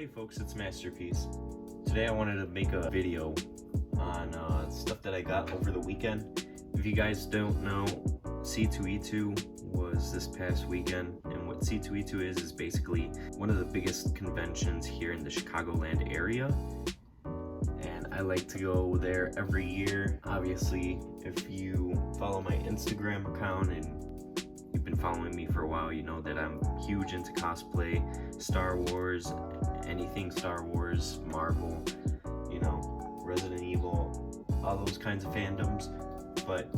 Hey folks, it's Masterpiece. Today I wanted to make a video on stuff that I got over the weekend. If you guys don't know, C2E2 was this past weekend, and what C2E2 is basically one of the biggest conventions here in the Chicagoland area. And I like to go there every year. Obviously, if you follow my Instagram account and you've been following me for a while, you know that I'm huge into cosplay, Star Wars, anything Star Wars, Marvel, you know, Resident Evil, all those kinds of fandoms. But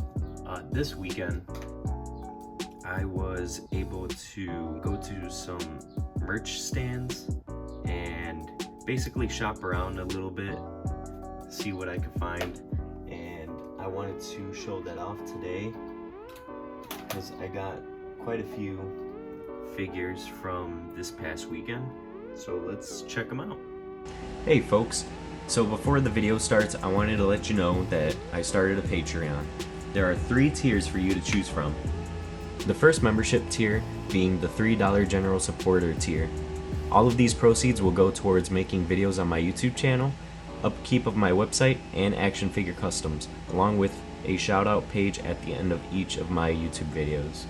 this weekend, I was able to go to some merch stands and basically shop around a little bit, see what I could find. And I wanted to show that off today because I got quite a few figures from this past weekend. So let's check them out. Hey folks, so before the video starts, I wanted to let you know that I started a Patreon. There are 3 tiers for you to choose from. The first membership tier being the $3 general supporter tier. All of these proceeds will go towards making videos on my YouTube channel, upkeep of my website, and action figure customs, along with a shout out page at the end of each of my YouTube videos.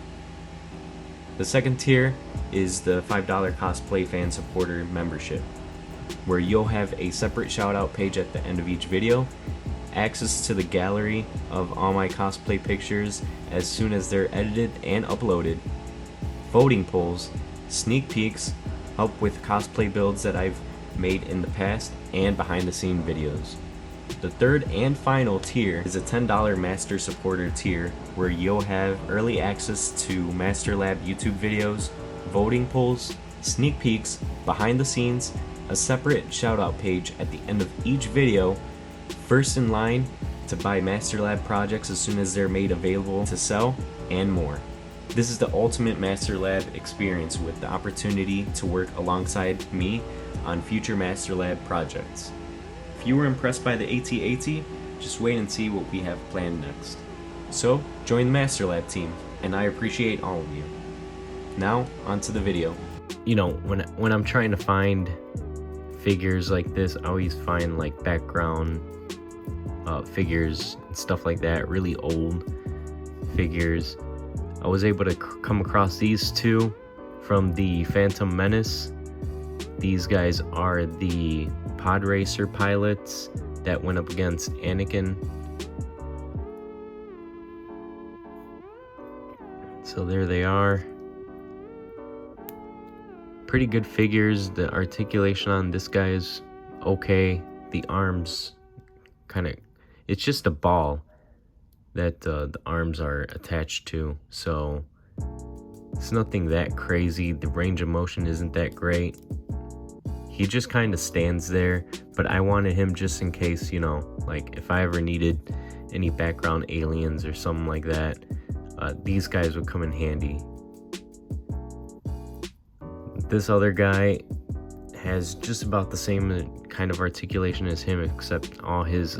The second tier is the $5 cosplay fan supporter membership, where you'll have a separate shout out page at the end of each video, access to the gallery of all my cosplay pictures as soon as they're edited and uploaded, voting polls, sneak peeks, help with cosplay builds that I've made in the past, and behind the scene videos. The third and final tier is a $10 Master Supporter tier, where you'll have early access to MasterLab YouTube videos, voting polls, sneak peeks, behind the scenes, a separate shoutout page at the end of each video, first in line to buy MasterLab projects as soon as they're made available to sell, and more. This is the ultimate MasterLab experience with the opportunity to work alongside me on future MasterLab projects. If you were impressed by the AT-AT, just wait and see what we have planned next. So, join the MasterLab team, and I appreciate all of you. Now, onto the video. You know, when I'm trying to find figures like this, I always find like background figures and stuff like that, really old figures. I was able to come across these two from the Phantom Menace. These guys are the pod racer pilots that went up against Anakin. So there they are. Pretty good figures. The articulation on this guy is okay. The arms it's just a ball that the arms are attached to, so it's nothing that crazy. The range of motion isn't that great. He just kind of stands there, but I wanted him just in case, you know, like if I ever needed any background aliens or something like that, these guys would come in handy. This other guy has just about the same kind of articulation as him, except all his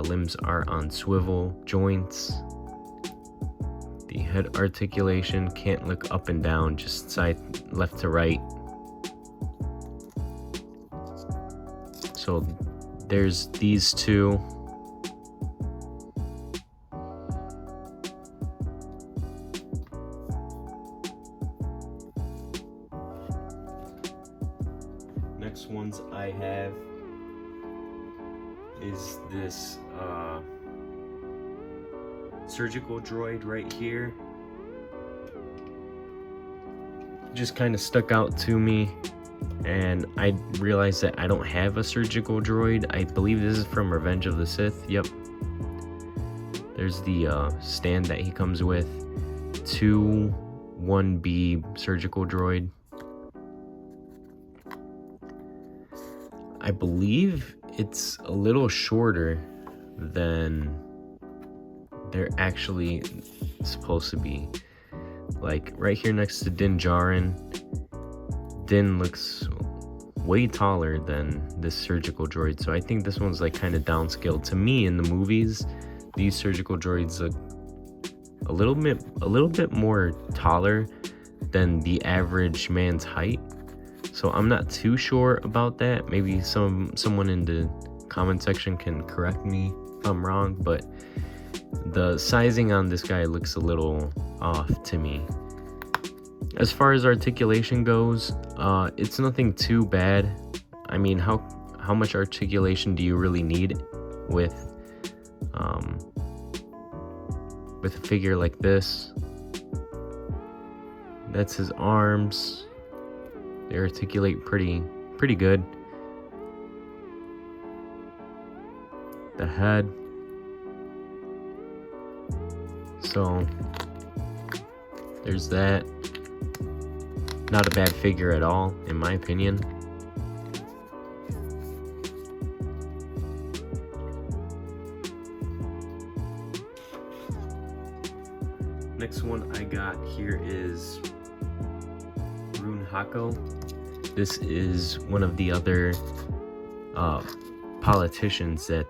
limbs are on swivel joints. The head articulation can't look up and down, just side left to right. So there's these two. Next ones I have is this surgical droid right here. Just kind of stuck out to me, and I realized that I don't have a surgical droid. I believe this is from Revenge of the Sith. Yep. There's the stand that he comes with. 1B surgical droid. I believe it's a little shorter than they're actually supposed to be. Like right here next to Din Djarin, Din looks way taller than this surgical droid, so I think this one's like kind of downscaled. To me, in the movies, these surgical droids look a little bit more taller than the average man's height. So So I'm not too sure about that. Maybe someone in the comment section can correct me if I'm wrong, but the sizing on this guy looks a little off to me. As far as articulation goes, it's nothing too bad. I mean, how much articulation do you really need with a figure like this? That's his arms. They articulate pretty good. The head. So there's that. Not a bad figure at all, in my opinion. Next one I got here is Rune Hako. This is one of the other politicians that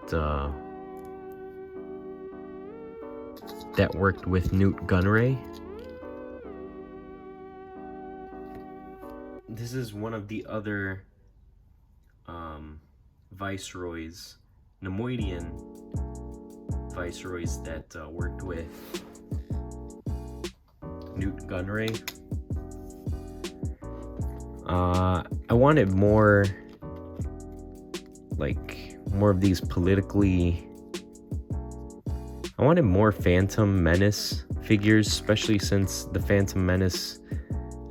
worked with Newt Gunray. This is one of the other viceroys, Nemoidian viceroys that worked with Newt Gunray. I wanted more of these politically. I wanted more Phantom Menace figures, especially since the Phantom Menace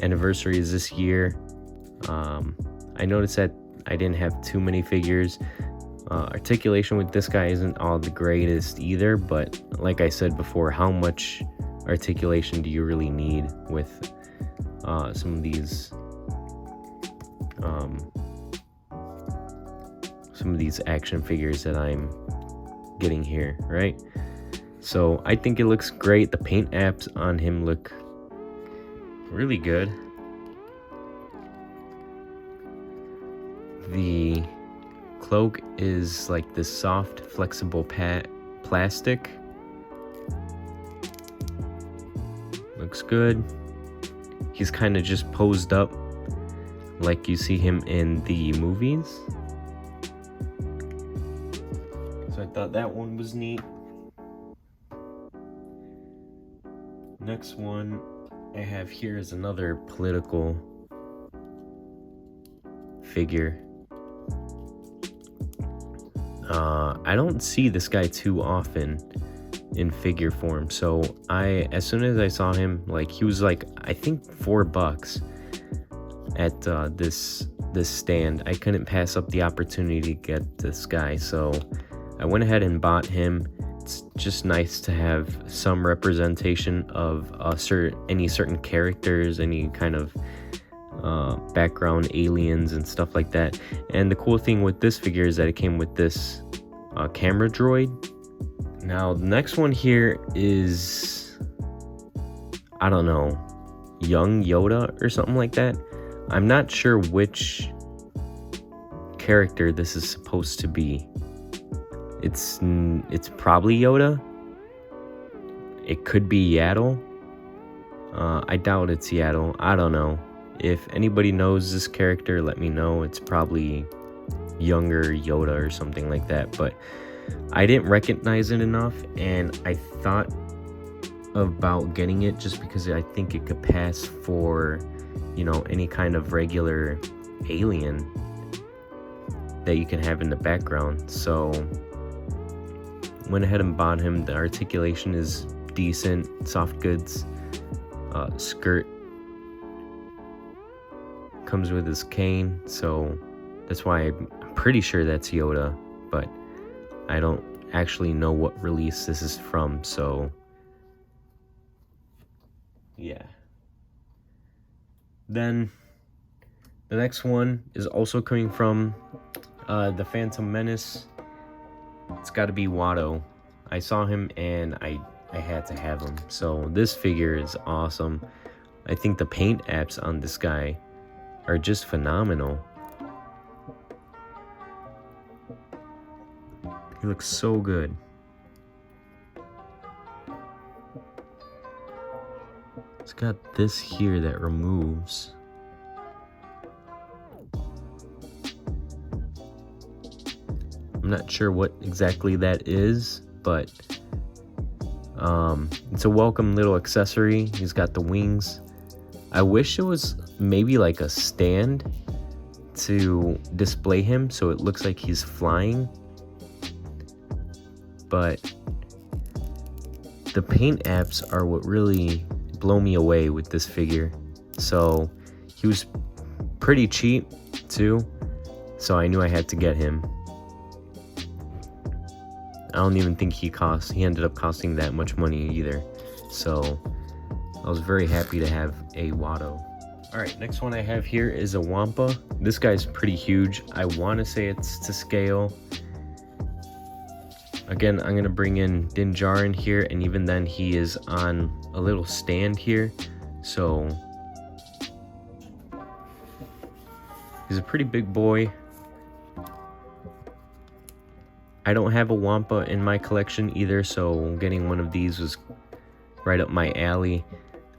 anniversary is this year. I noticed that I didn't have too many figures. Articulation with this guy isn't all the greatest either, but like I said before, how much articulation do you really need with some of these action figures that I'm getting here, right? So I think it looks great. The paint apps on him look really good. The cloak is like this soft, flexible plastic. Looks good. He's kind of just posed up like you see him in the movies. So I thought that one was neat. Next one I have here is another political figure. I don't see this guy too often in figure form, so as soon as I saw him, like, he was like, I think $4 at this stand. I couldn't pass up the opportunity to get this guy, so I went ahead and bought him. It's just nice to have some representation of any certain characters, any kind of background aliens and stuff like that. And the cool thing with this figure is that it came with this camera droid. Now the next one here is, I don't know, young Yoda or something like that. I'm not sure which character this is supposed to be. It's probably Yoda. It could be Yaddle. I doubt it's Yaddle. I don't know. If anybody knows this character, let me know. It's probably younger Yoda or something like that. But I didn't recognize it enough, and I thought about getting it just because I think it could pass for, you know, any kind of regular alien that you can have in the background. So went ahead and bought him. The articulation is decent, soft goods. Skirt comes with his cane, so that's why I'm pretty sure that's Yoda, but I don't actually know what release this is from, so yeah. Then the next one is also coming from the Phantom Menace. It's got to be Watto. I saw him and I had to have him. So this figure is awesome. I think the paint apps on this guy are just phenomenal. He looks so good. It's got this here that removes. not sure what exactly that is, but it's a welcome little accessory. He's got the wings. I wish it was maybe like a stand to display him so it looks like he's flying, but the paint apps are what really blow me away with this figure. So he was pretty cheap too, so I knew I had to get him. I don't even think he ended up costing that much money either, so I was very happy to have a Watto. Alright, next one I have here is a Wampa. This guy's pretty huge. I want to say it's to scale. Again, I'm going to bring in Din Djarin here, and even then he is on a little stand here. So he's a pretty big boy. I don't have a Wampa in my collection either, so getting one of these was right up my alley.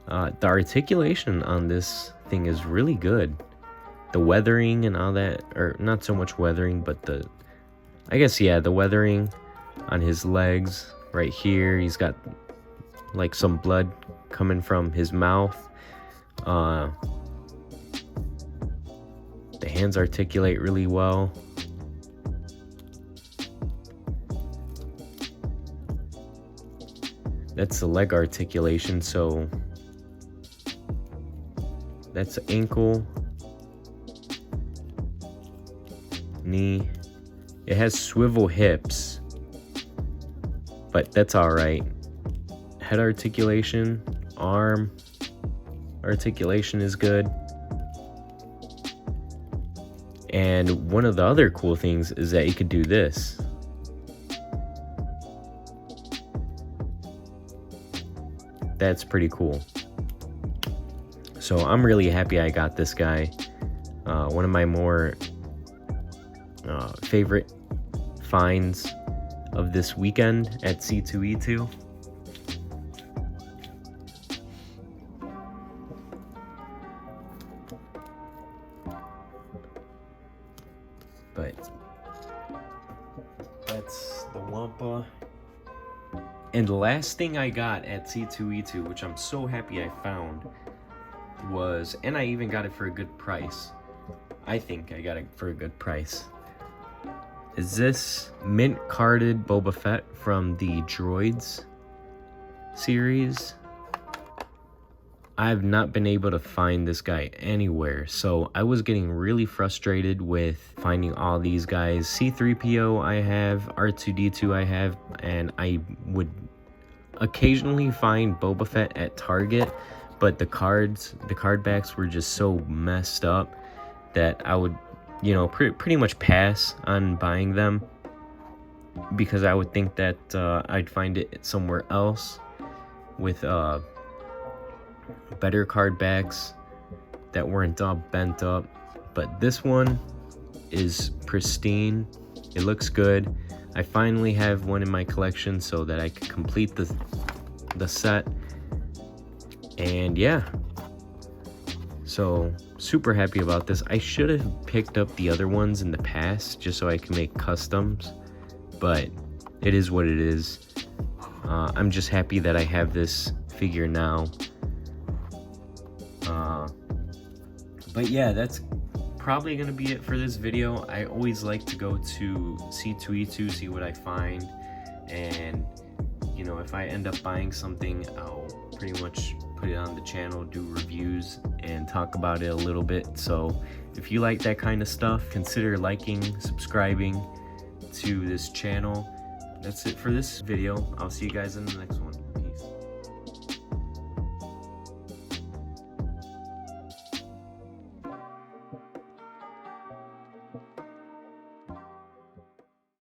The articulation on this thing is really good. The weathering and all that, or not so much weathering, but the weathering on his legs right here. He's got like some blood coming from his mouth. The hands articulate really well. That's the leg articulation, so that's ankle, knee. It has swivel hips, but that's all right. Head articulation, arm articulation is good. And one of the other cool things is that you could do this. That's pretty cool. So I'm really happy I got this guy. One of my more favorite finds of this weekend at C2E2. But that's the Wampa. And the last thing I got at C2E2, which I'm so happy I found, was, and I even got it for a good price. I think I got it for a good price. Is this mint carded Boba Fett from the Droids series. I've not been able to find this guy anywhere, so I was getting really frustrated with finding all these guys. C-3PO I have, R2-D2 I have, and I would occasionally find Boba Fett at Target, but the card backs were just so messed up that I would, you know, pretty much pass on buying them, because I would think that I'd find it somewhere else with better card backs that weren't all bent up. But this one is pristine. It looks good. I finally have one in my collection so that I can complete the set. And yeah, so super happy about this. I should have picked up the other ones in the past just so I can make customs, but it is what it is. I'm just happy that I have this figure now. But yeah, that's probably gonna be it for this video. I always like to go to C2E2, see what I find, and you know, if I end up buying something, I'll pretty much put it on the channel, do reviews, and talk about it a little bit. So if you like that kind of stuff, consider liking, subscribing to this channel. That's it for this video. I'll see you guys in the next one.